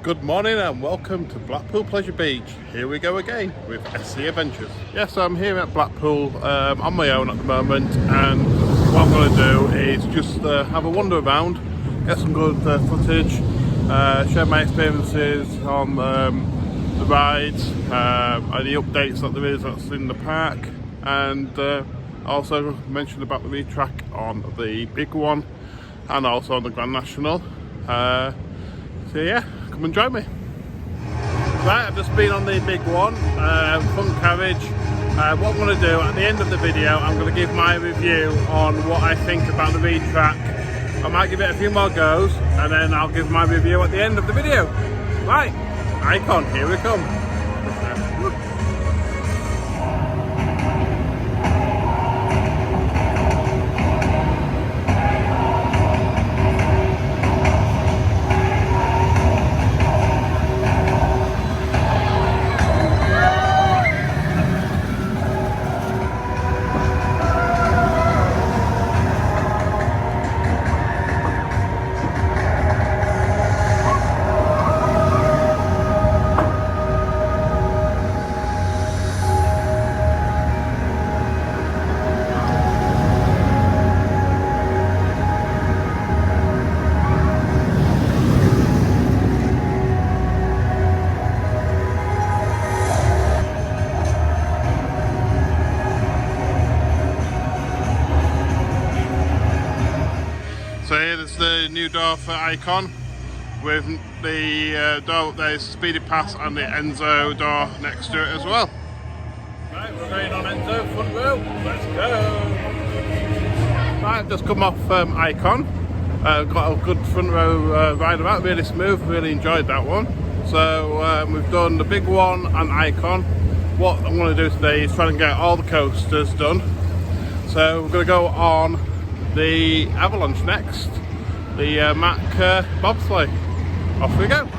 Good morning and welcome to Blackpool Pleasure Beach. Here we go again with SC Adventures. Yes, I'm here at Blackpool on my own at the moment, and what I'm going to do is just have a wander around, get some good footage, share my experiences on the rides, any updates that there is that's in the park, and also mention about the retrack on the big one and also on the Grand National. So yeah, come and join me. Right, I've just been on the big one, front carriage. What I'm going to do at the end of the video, I'm going to give my review on what I think about the retrack. I might give it a few more goes and then I'll give my review at the end of the video. Right, Icon, here we come. So here's the new door for Icon, with the door up there is Speedy Pass and the Enzo door next to it as well. Right, we're going on Enzo, front row, let's go! Right, I've just come off Icon, got a good front row ride about, really smooth, really enjoyed that one. So we've done the big one and Icon. What I'm going to do today is try and get all the coasters done. So we're going to go on the Avalanche next, the Mack bobsleigh. Off we go.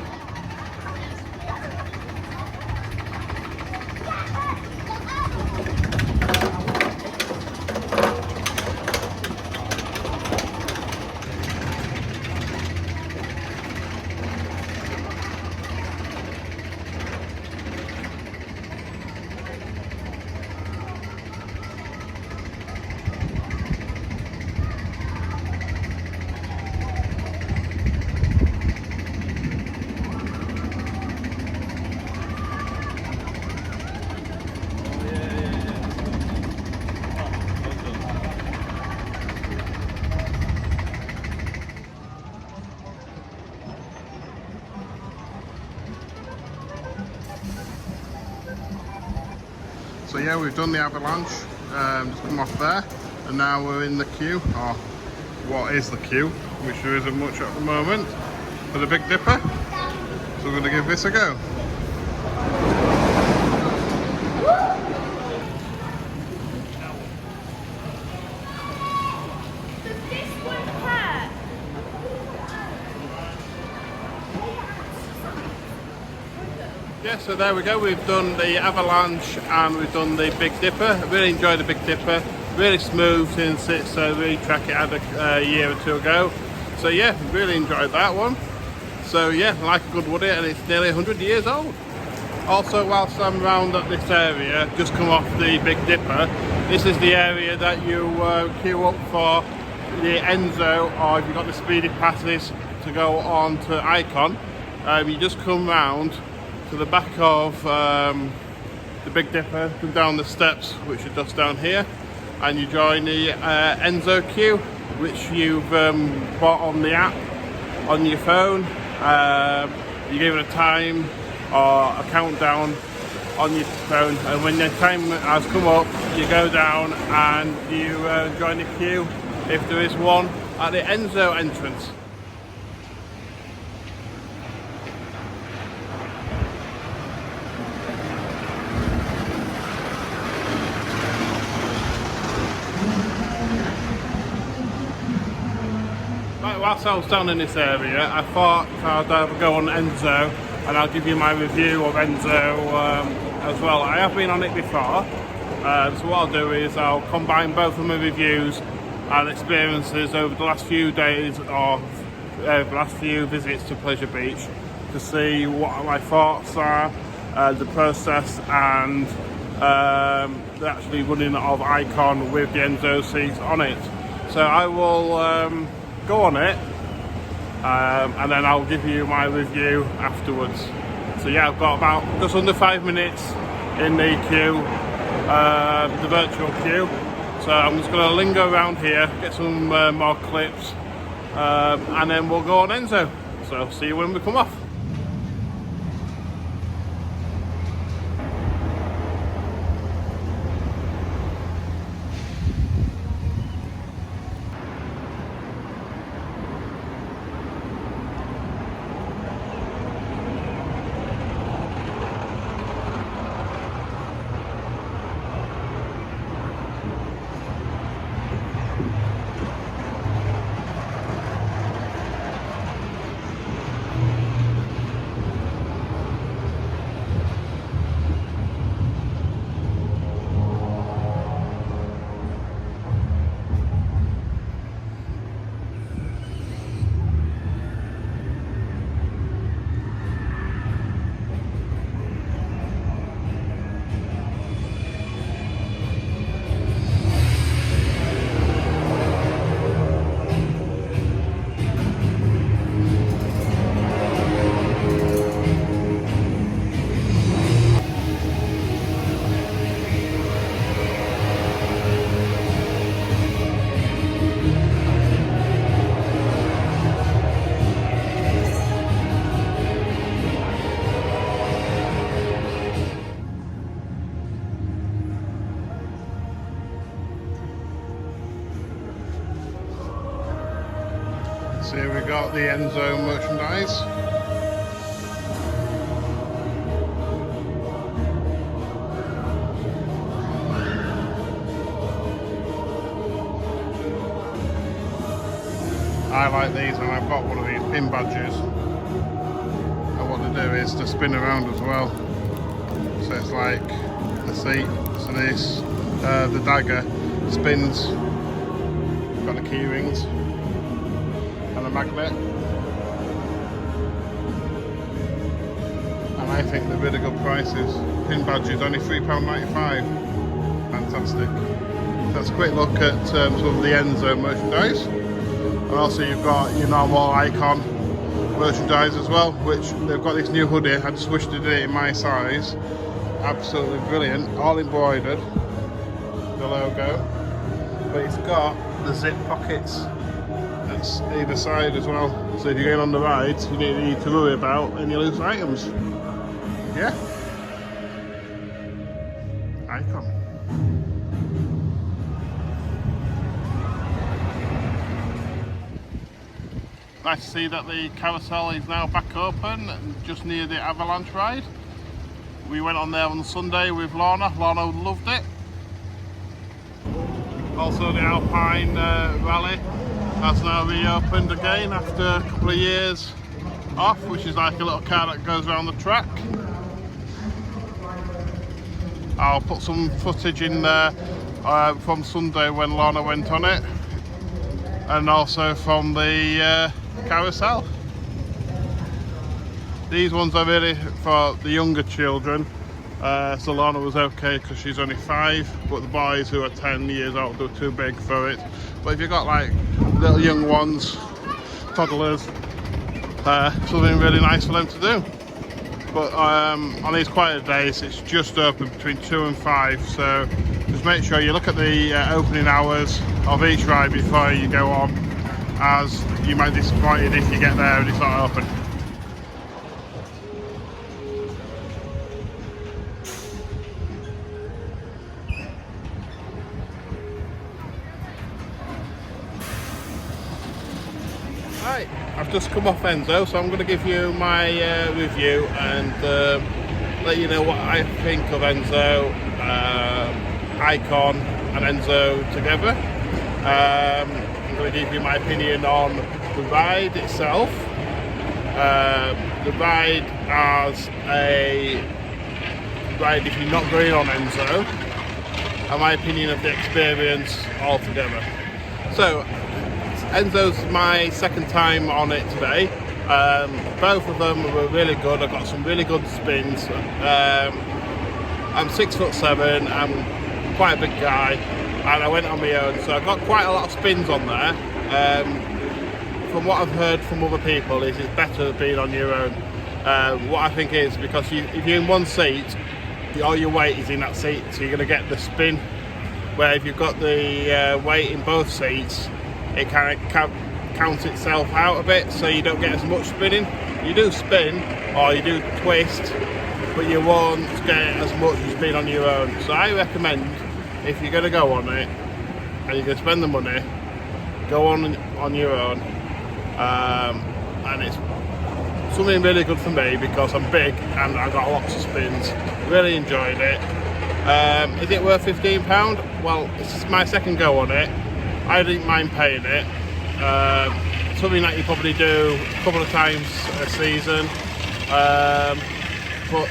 So yeah, we've done the Avalanche, just come off there, and now we're in the queue, or what is the queue, which there isn't much at the moment, for the Big Dipper. So we're going to give this a go. Yeah, so there we go, we've done the Avalanche and we've done the Big Dipper. I really enjoyed the Big Dipper, really smooth since it's retrack it had a year or two ago. So yeah, really enjoyed that one. So yeah, like a good woody, and it's nearly 100 years old. Also, whilst I'm around at this area, just come off the Big Dipper, this is the area that you queue up for the Enzo, or if you've got the Speedy Passes to go on to Icon. You just come round to the back of the Big Dipper, come down the steps, which are just down here, and you join the Enzo queue, which you've bought on the app on your phone. You give it a time or a countdown on your phone, and when the time has come up, you go down and you join the queue if there is one at the Enzo entrance. Whilst I was down in this area, I thought I'd go on Enzo and I'll give you my review of Enzo as well. I have been on it before, so what I'll do is I'll combine both of my reviews and experiences over the last few days or the last few visits to Pleasure Beach, to see what my thoughts are, the process, and actually running of Icon with the Enzo seats on it. So I will go on it and then I'll give you my review afterwards. So yeah, I've got about just under 5 minutes in the queue, the virtual queue. So I'm just going to linger around here, get some more clips, and then we'll go on Enzo. So see you when we come off. So here we got the Enzo merchandise. I like these, and I've got one of these pin badges. And what they do is to spin around as well. So it's like the seat, so this, the dagger spins, got the key rings. A magnet, and I think they're really good prices. Pin badges only £3.95. Fantastic. That's a quick look at some of the Enzo merchandise, and also you've got your normal Icon merchandise as well, which they've got this new hoodie. I just wish they did it in my size. Absolutely brilliant, all embroidered, the logo, but it's got the zip pockets either side as well, so if you're going on the ride you don't need to worry about any loose items. Yeah, Icon. Nice to see that the Carousel is now back open just near the Avalanche ride. We went on there on Sunday with Lorna. Lorna loved it. Also the Alpine Rally has now reopened again after a couple of years off, which is like a little car that goes around the track. I'll put some footage in there from Sunday when Lorna went on it, and also from the Carousel. These ones are really for the younger children, so Lorna was okay because she's only 5, but the boys who are 10 years old are too big for it. But if you've got like little young ones, toddlers, something really nice for them to do. But on these quieter days it's just open between 2 and 5, so just make sure you look at the opening hours of each ride before you go on, as you might be disappointed if you get there and it's not open. Right, I've just come off Enzo, so I'm going to give you my review and let you know what I think of Enzo, Icon and Enzo together. I'm going to give you my opinion on the ride itself, the ride as a ride if you're not going on Enzo, and my opinion of the experience altogether. So Enzo's my second time on it today. Both of them were really good. I got some really good spins. I'm 6'7", I'm quite a big guy, and I went on my own, so I got quite a lot of spins on there. From what I've heard from other people, it's better being on your own. What I think is, because if you're in one seat, all your weight is in that seat, so you're going to get the spin. Where if you've got the weight in both seats, it kind of counts itself out a bit, so you don't get as much spinning. You do spin, or you do twist, but you won't get as much as being on your own. So I recommend, if you're going to go on it, and you're going to spend the money, go on your own. And it's something really good for me because I'm big and I got lots of spins. Really enjoyed it. Is it worth £15? Well, it's my second go on it. I didn't mind paying it. Something that you probably do a couple of times a season. But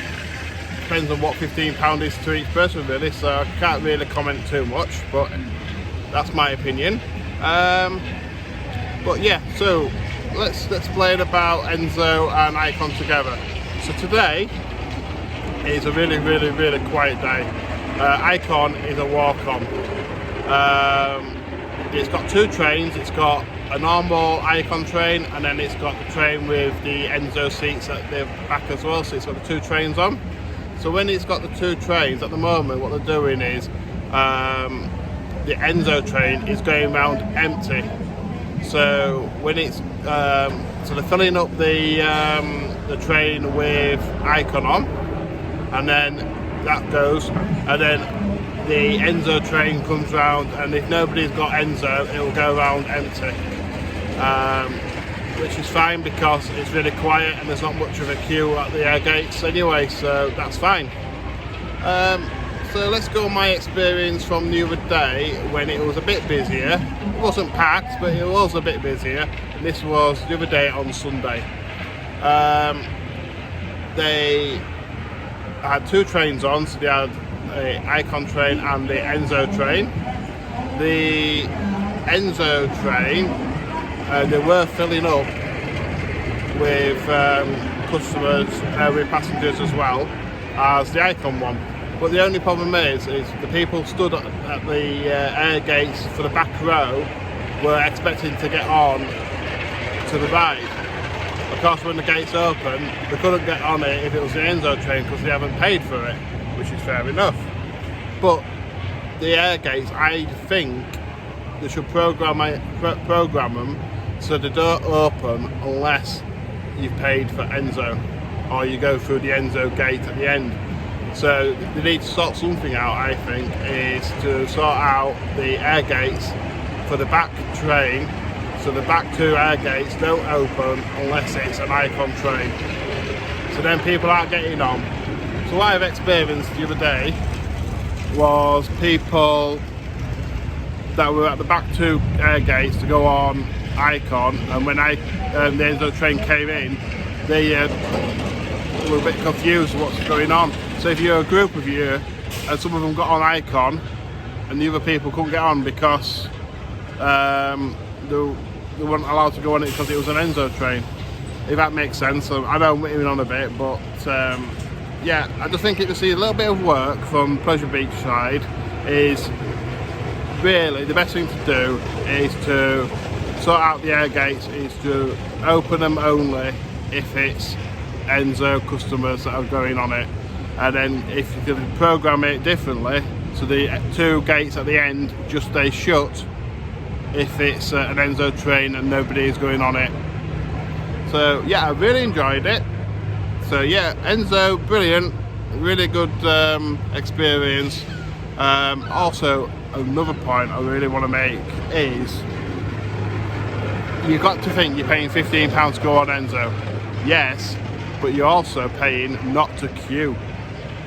depends on what £15 is to each person really, so I can't really comment too much, but that's my opinion. But yeah, so let's explain about Enzo and Icon together. So today is a really quiet day. Icon is a walk-on. It's got two trains. It's got a normal Icon train, and then it's got the train with the Enzo seats at the back as well, so it's got the two trains on. So when it's got the two trains, at the moment what they're doing is the Enzo train is going around empty. So when it's so they're filling up the train with Icon on, and then that goes, and then the Enzo train comes round, and if nobody's got Enzo, it will go around empty, which is fine because it's really quiet and there's not much of a queue at the air gates anyway, so that's fine. So let's go on my experience from the other day when it was a bit busier. It wasn't packed, but it was a bit busier, and this was the other day on Sunday. They had two trains on, so they had the Icon train and the Enzo train. The Enzo train, they were filling up with customers, with passengers as well as the Icon one. But the only problem is the people stood at the air gates for the back row were expecting to get on to the ride. Of course, when the gates opened, they couldn't get on it if it was the Enzo train because they haven't paid for it, which is fair enough. But the air gates, I think they should program them so they don't open unless you've paid for Enzo or you go through the Enzo gate at the end. So they need to sort something out, I think, is to sort out the air gates for the back train, so the back two air gates don't open unless it's an Icon train. So then people aren't getting on. So what I've experienced the other day was people that were at the back two air gates to go on Icon, and when the Enzo train came in, they were a bit confused with what's going on. So if you're a group of you and some of them got on Icon and the other people couldn't get on because they weren't allowed to go on it because it was an Enzo train, if that makes sense. So I know I'm moving on a bit, but yeah, I just think it to see a little bit of work from Pleasure Beach side is really the best thing to do is to sort out the air gates, is to open them only if it's Enzo customers that are going on it. And then if you can program it differently, so the two gates at the end just stay shut if it's an Enzo train and nobody is going on it. So yeah, I really enjoyed it. So yeah, Enzo, brilliant, really good experience. Also, another point I really want to make is you've got to think you're paying £15 to go on Enzo. Yes, but you're also paying not to queue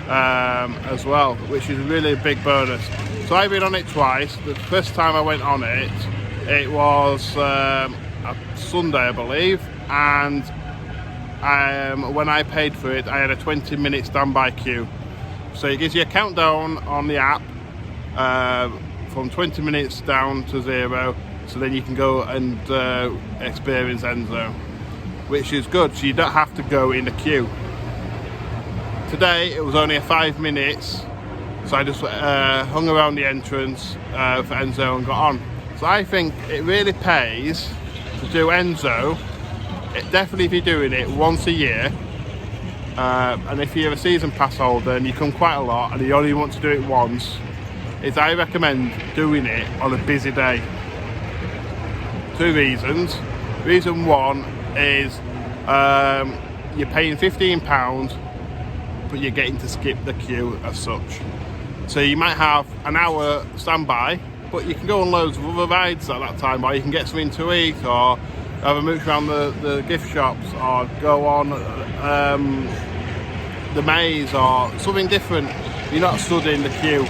as well, which is really a big bonus. So I've been on it twice. The first time I went on it, it was a Sunday, I believe, and when I paid for it, I had a 20-minute standby queue. So it gives you a countdown on the app from 20 minutes down to 0, so then you can go and experience Enzo. which is good, so you don't have to go in the queue. Today it was only a 5 minutes, so I just hung around the entrance for Enzo and got on. So I think it really pays to do Enzo. Definitely if you're doing it once a year, and if you're a season pass holder and you come quite a lot and you only want to do it once, I recommend doing it on a busy day. 2 reasons. Reason 1 is you're paying £15, but you're getting to skip the queue as such. So you might have an hour standby, but you can go on loads of other rides at that time, or you can get something to eat, or have a mooch around the gift shops, or go on the maze, or something different. You're not stood in the queue,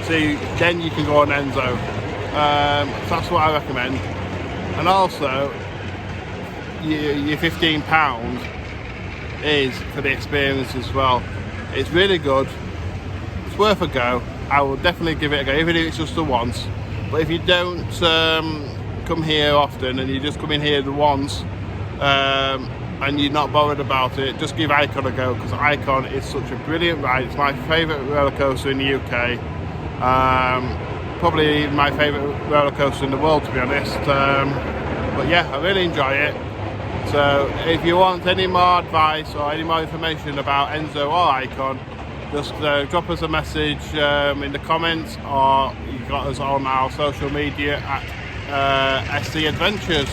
so then you can go on Enzo. So that's what I recommend. And also, your £15 is for the experience as well. It's really good. It's worth a go. I will definitely give it a go, even if it's just the once. But if you don't come here often and you just come in here the once and you're not bothered about it, just give Icon a go, because Icon is such a brilliant ride. It's my favourite roller coaster in the UK. Probably my favourite roller coaster in the world, to be honest. But yeah, I really enjoy it. So if you want any more advice or any more information about Enzo or Icon, just drop us a message in the comments, or you got us on our social media at SC Adventures,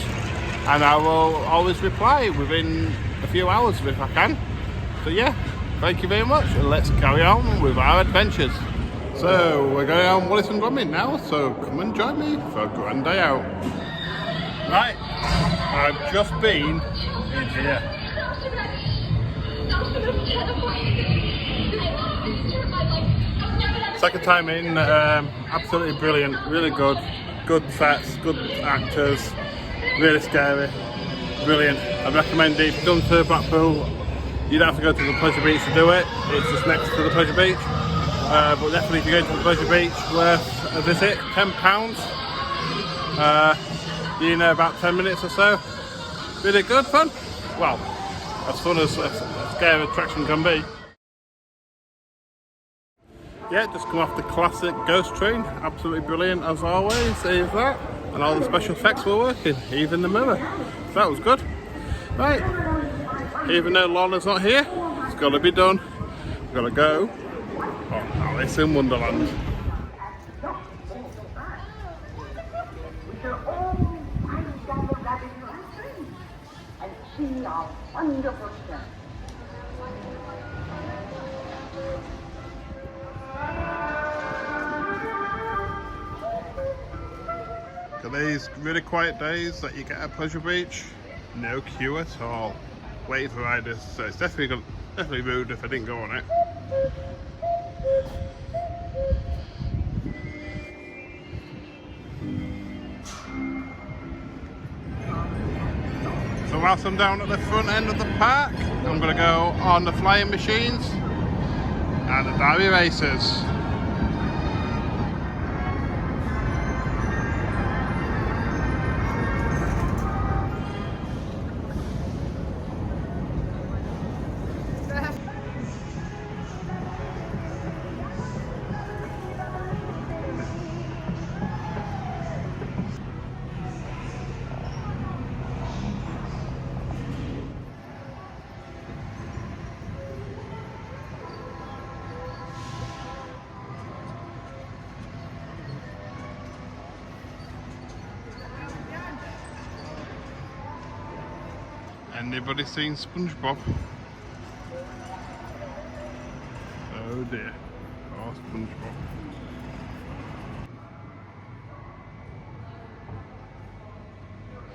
and I will always reply within a few hours if I can. So yeah, thank you very much, and let's carry on with our adventures. So we're going on Wallace and Gromit now, so come and join me for a grand day out. Right, I've just been in here. Second time in, absolutely brilliant, really good sets, good actors, really scary, brilliant. I recommend it. If you come to Blackpool, you don't have to go to the Pleasure Beach to do it, it's just next to the Pleasure Beach. But definitely if you go to the Pleasure Beach, worth a visit. £10. You're in there about 10 minutes or so. Really good fun. Well, as fun as a scary attraction can be. Yeah, just come off the classic ghost train. Absolutely brilliant as always. There's that. And all the special effects were working, even the mirror. So that was good. Right. Even though Lorna's not here, it's got to be done. We've got to go on Alice in Wonderland. For these really quiet days that you get at Pleasure Beach, no queue at all. Waiting for riders, so it's definitely rude if I didn't go on it. So whilst I'm down at the front end of the park, I'm going to go on the flying machines and the derby races. Anybody seen SpongeBob? Oh dear. Oh, SpongeBob.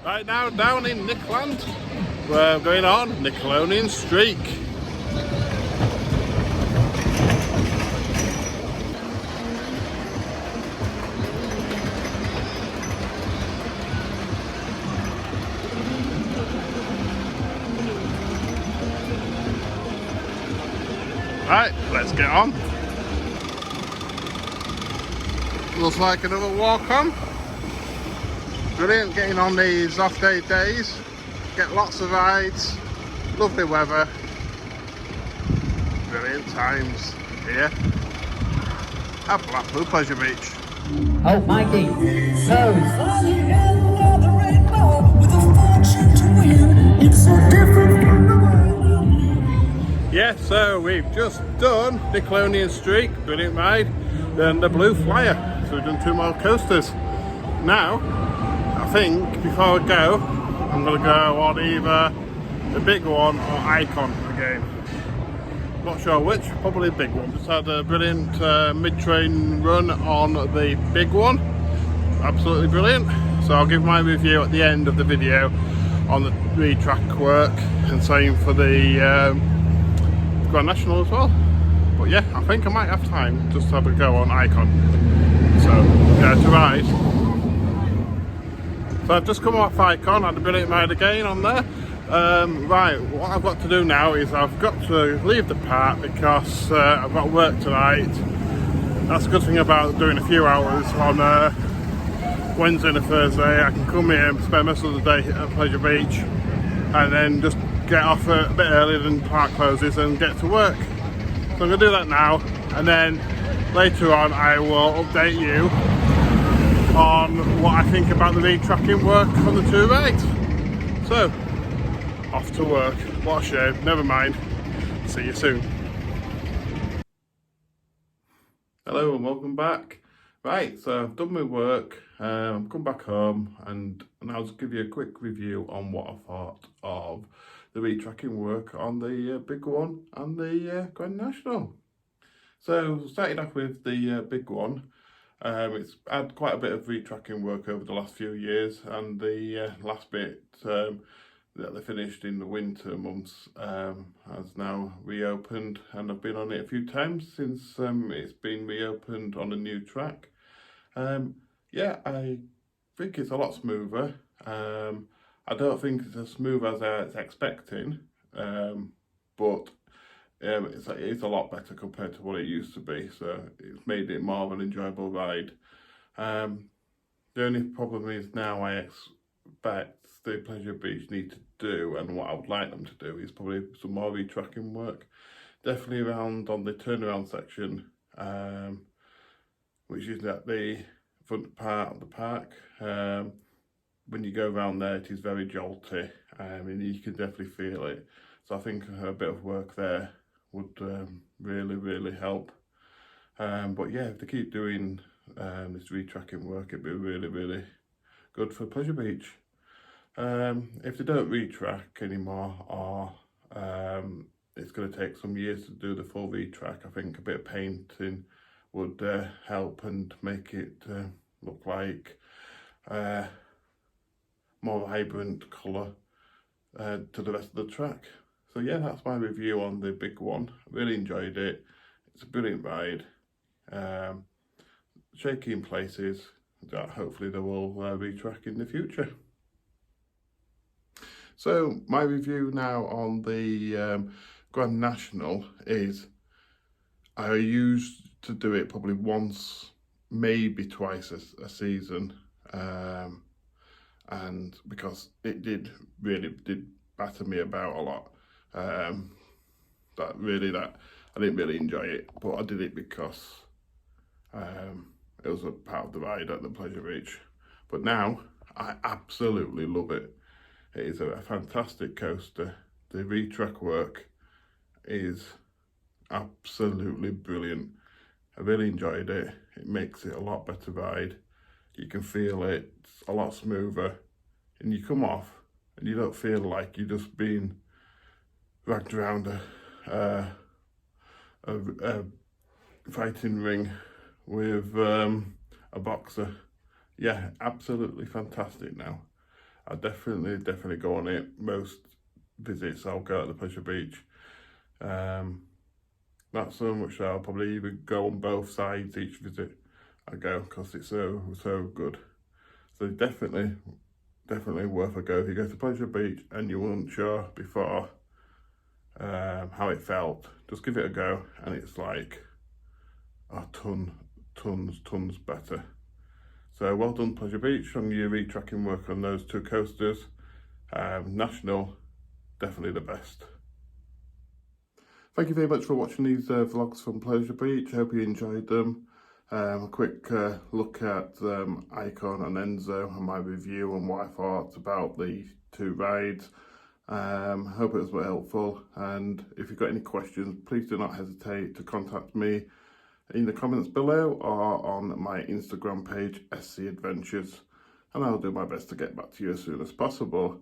Right now, down in Nickland, we're going on Nickelodeon Streak. Right, let's get on. Looks like another walk on. Brilliant getting on these off day days. get lots of rides, lovely weather, brilliant times here at Blackpool Pleasure Beach. Oh, Mikey, Yeah, so we've just done the Colonial Streak, brilliant ride, then the Blue Flyer. So we've done 2 more coasters. Now, I think before I go, I'm going to go on either the big one or Icon again. Not sure which, probably the big one. Just had a brilliant mid-train run on the big one. Absolutely brilliant. So I'll give my review at the end of the video on the retrack work, and same for the Grand National as well. But yeah, I think I might have time just to have a go on Icon. So, to ride. So I've just come off Icon, had a brilliant ride again on there. Right, what I've got to do now is I've got to leave the park because I've got work tonight. That's a good thing about doing a few hours on Wednesday and a Thursday. I can come here and spend most of the day at Pleasure Beach and then just get off a bit earlier than park closes and get to work. So I'm going to do that now, and then later on I will update you on what I think about the retracking work on the 2 rides. So, off to work. What a shame, never mind. See you soon. Hello and welcome back. Right, so I've done my work, I've come back home, and I'll just give you a quick review on what I thought of the retracking work on the big one and the Grand National. So starting off with the big one, it's had quite a bit of retracking work over the last few years, and the last bit that they finished in the winter months has now reopened, and I've been on it a few times since it's been reopened on a new track. Yeah, I think it's a lot smoother. I don't think it's as smooth as I was expecting, but it's a lot better compared to what it used to be, so it's made it more of an enjoyable ride. The only problem is now I expect the Pleasure Beach need to do, and what I would like them to do, is probably some more retracking work, definitely around on the turnaround section, which is at the front part of the park. When you go around there, it is very jolty, and you can definitely feel it. So I think a bit of work there would really help. But yeah, if they keep doing this retracking work, it'd be really good for Pleasure Beach. If they don't retrack anymore, or it's going to take some years to do the full retrack, I think a bit of painting would help and make it look like more vibrant colour to the rest of the track. So yeah, that's my review on the big one. I really enjoyed it. It's a brilliant ride. Shaky in places that hopefully they will retrack in the future. So my review now on the Grand National is, I used to do it probably once, maybe twice a season, and because it really did batter me about a lot, that I didn't really enjoy it, but I did it because it was a part of the ride at the Pleasure Beach. But now I absolutely love it. It is a fantastic coaster. The retrack work is absolutely brilliant. I really enjoyed it. It makes it a lot better ride. You can feel it, it's a lot smoother, and you come off and you don't feel like you're just being dragged around a fighting ring with a boxer. Yeah, absolutely fantastic now. I definitely go on it. Most visits I'll go at the Pleasure Beach. Not so much so I'll probably even go on both sides each visit I go, because it's so good. So definitely worth a go. If you go to Pleasure Beach and you weren't sure before how it felt, just give it a go, and it's like a tons better. So well done Pleasure Beach on your retracking work on those 2 coasters. National, definitely the best. Thank you very much for watching these vlogs from Pleasure Beach. Hope you enjoyed them. A quick look at Icon and Enzo and my review and what I thought about the two rides. Hope it was helpful, and if you've got any questions, please do not hesitate to contact me in the comments below or on my Instagram page, SC Adventures, and I'll do my best to get back to you as soon as possible.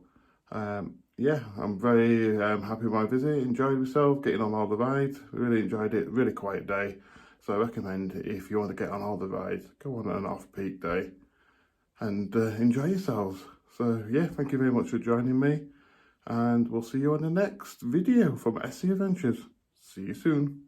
Yeah, I'm very happy with my visit, enjoyed myself, getting on all the rides, really enjoyed it, really quiet day, so I recommend if you want to get on all the rides, go on an off-peak day and enjoy yourselves. So yeah, thank you very much for joining me, and we'll see you on the next video from SC Adventures. See you soon.